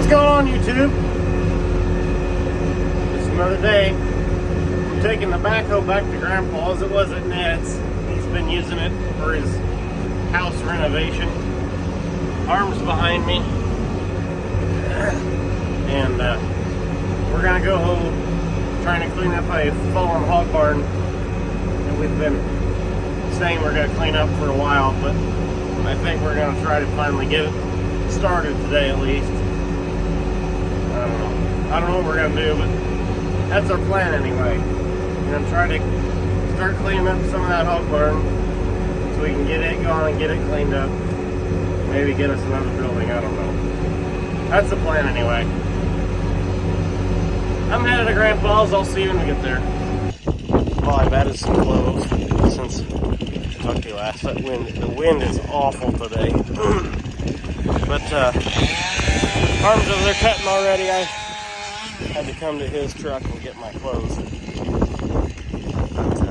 going on, YouTube? Just another day. I'm taking the backhoe back to Grandpa's. It was at Ned's. He's been using it for his house renovation. Arms behind me. And we're gonna go home trying to clean up a fallen hog barn that we've been saying we're gonna clean up for a while, but I think we're gonna try to finally get it started today at least. I don't know what we're gonna do, but that's our plan anyway. We're gonna try to start cleaning up some of that hog barn so we can get it going and get it cleaned up. Maybe get us another building, I don't know. That's the plan anyway. I'm headed to Grandpa's. I'll see you when we get there. Well, I've added some clothes since I talked to you last. The wind is awful today. But Arms over there cutting already. I had to come to his truck and get my clothes. But,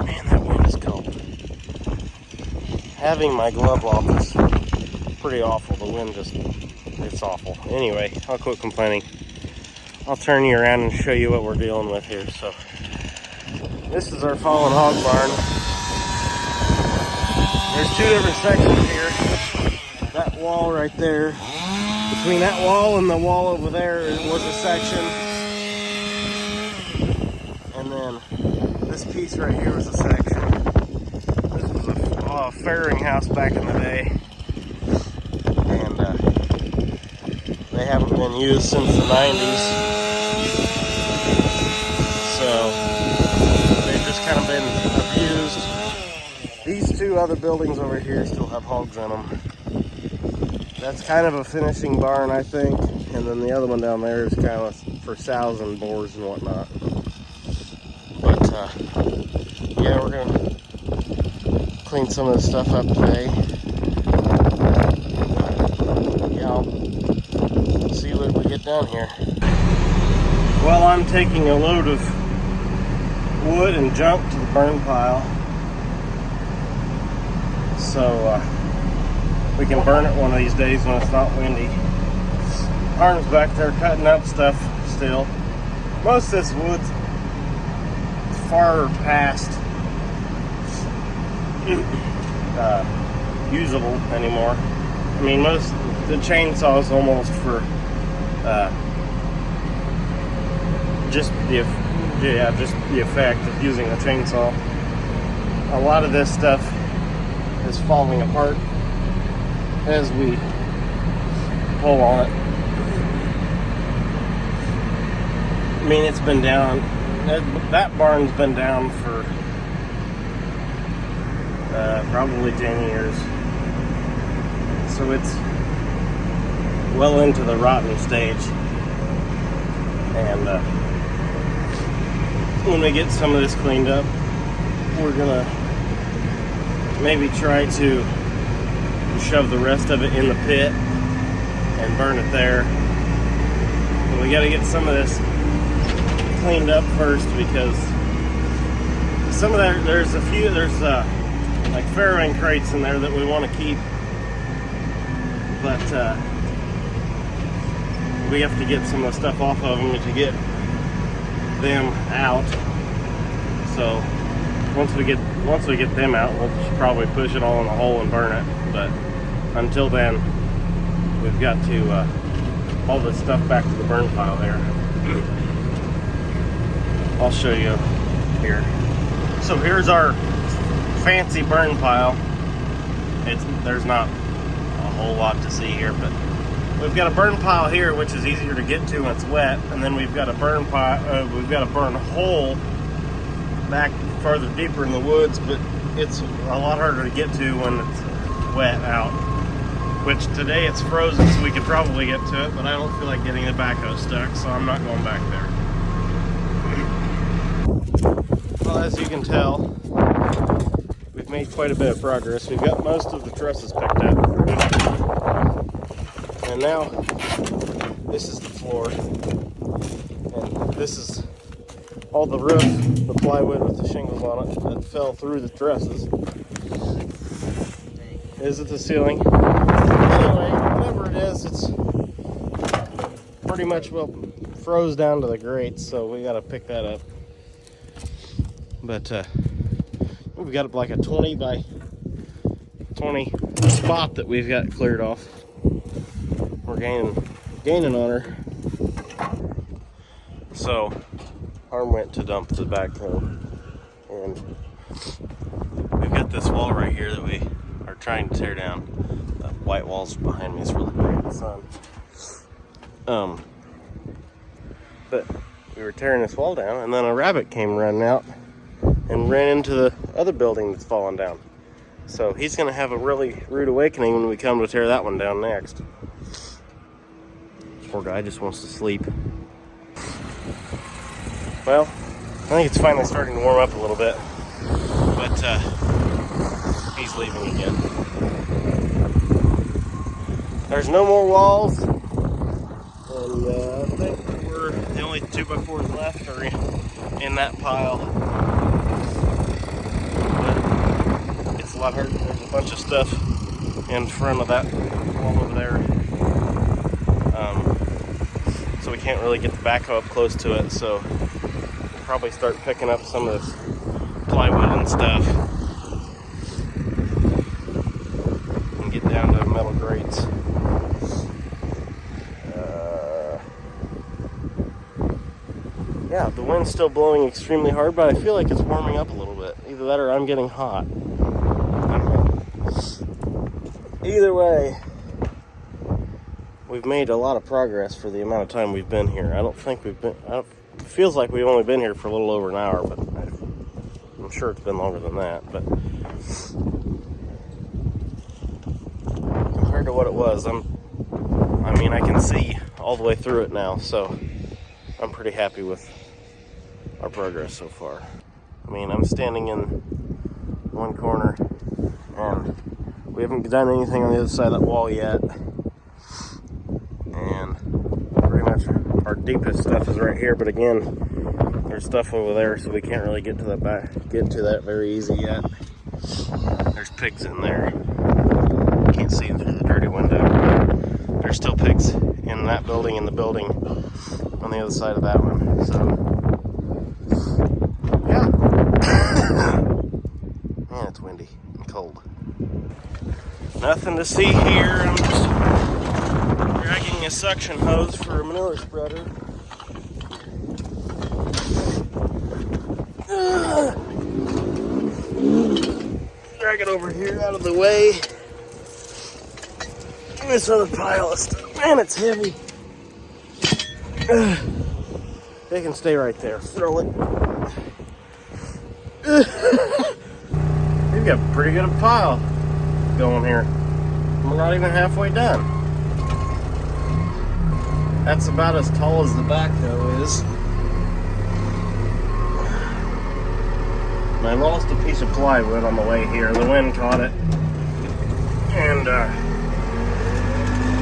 man, that wind is cold. Having my glove off is pretty awful. The wind it's awful. Anyway, I'll quit complaining. I'll turn you around and show you what we're dealing with here. So, this is our fallen hog barn. There's two different sections here. That wall right there. Between that wall and the wall over there was a section. And then this piece right here was a section. This was a farrowing house back in the day. And they haven't been used since the 90s. So they've just kind of been abused. These two other buildings over here still have hogs in them. That's kind of a finishing barn, I think. And then the other one down there is kind of for sows and boars and whatnot. But, yeah, we're going to clean some of this stuff up today. Yeah, I'll see what we get down here. Well, I'm taking a load of wood and junk to the burn pile. So, we can burn it one of these days when it's not windy. Arm's back there cutting up stuff still. Most of this wood's far past usable anymore. I mean, most the chainsaw is almost for just the effect of using a chainsaw. A lot of this stuff is falling apart as we pull on it. I mean, it's been down. That barn's been down for probably 10 years. So it's well into the rotten stage. And when we get some of this cleaned up, we're gonna maybe try to shove the rest of it in the pit and burn it there. But we got to get some of this cleaned up first, because some of that, there's like farrowing crates in there that we want to keep, but we have to get some of the stuff off of them to get them out. So once we get them out, we'll just probably push it all in the hole and burn it. But until then, we've got to haul this stuff back to the burn pile there. I'll show you here. So here's our fancy burn pile. There's not a whole lot to see here, but we've got a burn pile here, which is easier to get to when it's wet, and then we've got a burn pile. We've got a burn hole back farther deeper in the woods, but it's a lot harder to get to when it's wet out, which today it's frozen, so we could probably get to it, but I don't feel like getting the backhoe stuck, so I'm not going back there. Well, as you can tell, we've made quite a bit of progress. We've got most of the trusses picked up, and now this is the floor, and this is all the roof, the plywood with the shingles on it that fell through the trusses. Is it the ceiling? Anyway, whatever it is, it's pretty much froze down to the grates, so we got to pick that up. But we've got like a 20 by 20 spot that we've got cleared off. We're gaining on her. So Arm went to dump the backhoe, and we've got this wall right here that we are trying to tear down. The white wall's behind me is really bright in the sun. But we were tearing this wall down, and then a rabbit came running out and ran into the other building that's fallen down. So he's going to have a really rude awakening when we come to tear that one down next. Poor guy just wants to sleep. Well, I think it's finally starting to warm up a little bit, but he's leaving again. There's no more walls, and I think the only 2x4s left are in that pile. But it's a lot harder. There's a bunch of stuff in front of that wall over there, so we can't really get the backhoe up close to it. So we'll probably start picking up some of this plywood and stuff and get down to metal grates. Yeah, the wind's still blowing extremely hard, but I feel like it's warming up a little bit. Either that or I'm getting hot. I don't know. Either way, we've made a lot of progress for the amount of time we've been here. I don't think we've been... it feels like we've only been here for a little over an hour, but I'm sure it's been longer than that. But compared to what it was, I can see all the way through it now, so I'm pretty happy with our progress so far. I'm standing in one corner, and we haven't done anything on the other side of that wall yet. And pretty much our deepest stuff is right here, but again, there's stuff over there, so we can't really get to that very easy yet. There's pigs in there. Can't see them through the dirty window. There's still pigs in that building, in the building on the other side of that one. So yeah. Man, it's windy and cold. Nothing to see here. I'm just dragging a suction hose for a manure spreader. Drag it over here out of the way. This other pile of stuff. Man, it's heavy. They can stay right there. Throw it. We've got pretty good pile going here. We're not even halfway done. That's about as tall as the backhoe is. And I lost a piece of plywood on the way here. The wind caught it and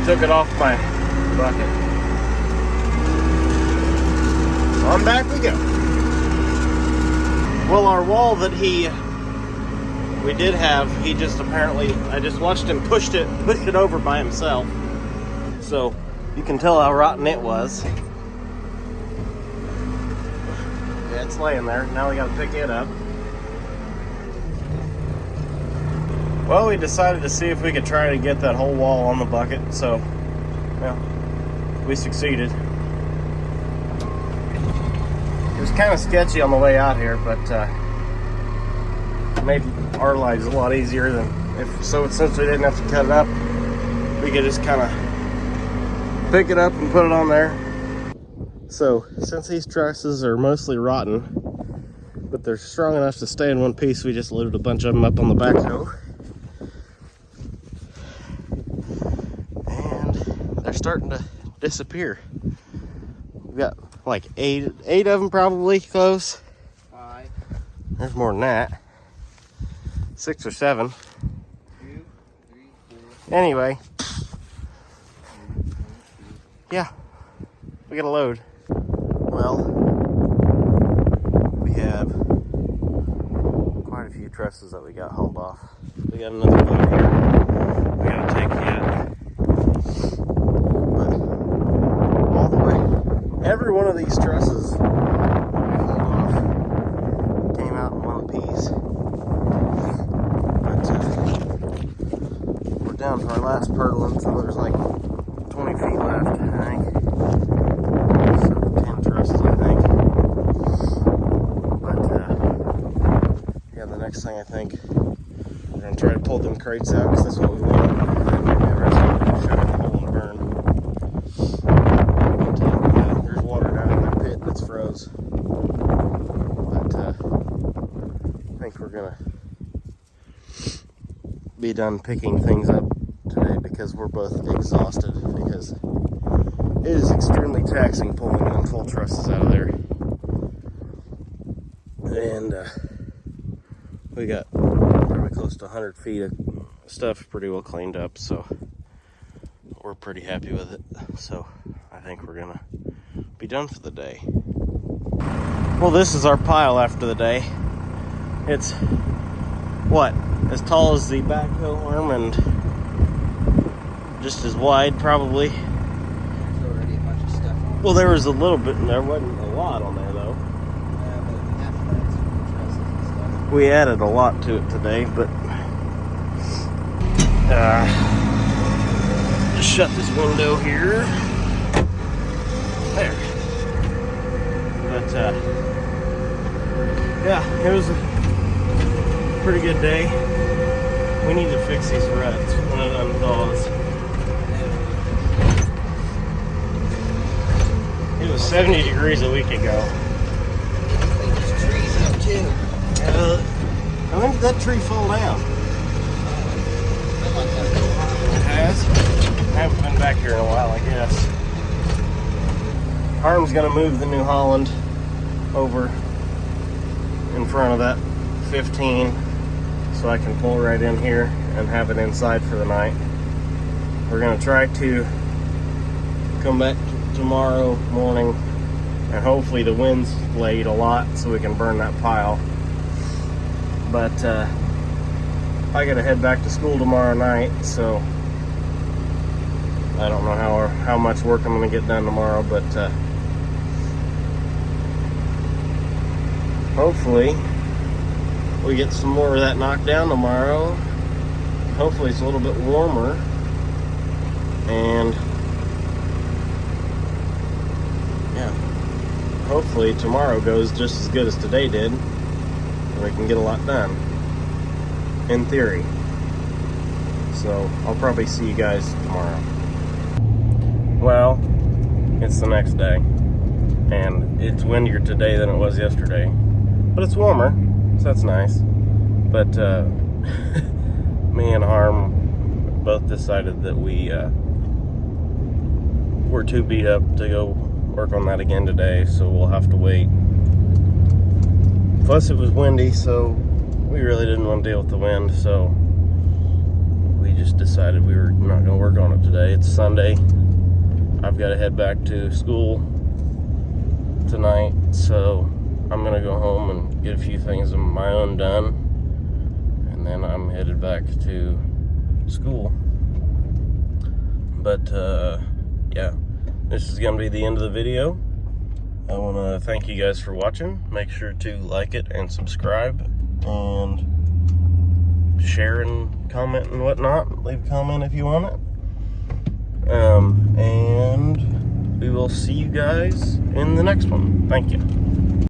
took it off my bucket. On back we go. Well, our wall that we did have, he just apparently, I just watched him push it over by himself. So you can tell how rotten it was. Yeah, it's laying there. Now we gotta pick it up. Well, we decided to see if we could try to get that whole wall on the bucket, so, well, we succeeded. It was kind of sketchy on the way out here, but it made our lives a lot easier than since we didn't have to cut it up, we could just kind of pick it up and put it on there. So, since these trusses are mostly rotten, but they're strong enough to stay in one piece, we just loaded a bunch of them up on the backhoe. They're starting to disappear. We've got like eight of them probably close. 5. There's more than that. 6 or 7. 2, 3, 4. Anyway. Yeah. We got a load. Well, we have quite a few trusses that we got hauled off. We got another load here. We gotta take yet. But all the way these trusses that we hauled off came out in one piece. But we're down to our last purlin, so there's like 20 feet left, I think. So 10 trusses, I think. But yeah, the next thing I think we're gonna try to pull them crates out because that's what we want. And then maybe the rest of it will shut in the hole and burn. But yeah, there's water down in that pit that's froze. But I think we're gonna be done picking things up today because we're both exhausted, because it is extremely taxing pulling them full trusses out of there. And we got probably close to 100 feet of stuff pretty well cleaned up, so we're pretty happy with it. So I think we're gonna be done for the day. Well, this is our pile after the day. It's what, as tall as the backhoe arm and just as wide probably. There's already a bunch of stuff on. Well, there was a little bit, and there wasn't a lot on there though. Yeah, but half of that's for the trusses and stuff. We added a lot to it today, but just shut this window here. There. But yeah, it was a pretty good day. We need to fix these ruts when it unthaws. It was 70 degrees a week ago. Clean these trees up too. When did that tree fall down? It has? I haven't been back here in a while, I guess. Harm's gonna move the New Holland over in front of that 15 so I can pull right in here and have it inside for the night. We're gonna try to come back tomorrow morning and hopefully the wind's laid a lot so we can burn that pile. But I gotta head back to school tomorrow night, so I don't know how much work I'm gonna get done tomorrow, but hopefully we get some more of that knocked down tomorrow. Hopefully it's a little bit warmer, and yeah, hopefully tomorrow goes just as good as today did, and we can get a lot done, in theory. So I'll probably see you guys tomorrow. Well, it's the next day, and it's windier today than it was yesterday, but it's warmer, so that's nice. But me and Harm both decided that we're too beat up to go work on that again today, so we'll have to wait. Plus it was windy, so we really didn't want to deal with the wind, so we just decided we were not going to work on it today. It's Sunday. I've got to head back to school tonight, so I'm going to go home and get a few things of my own done, and then I'm headed back to school. But yeah, this is going to be the end of the video. I want to thank you guys for watching. Make sure to like it and subscribe and share and comment and whatnot. Leave a comment if you want it. And we will see you guys in the next one. Thank you.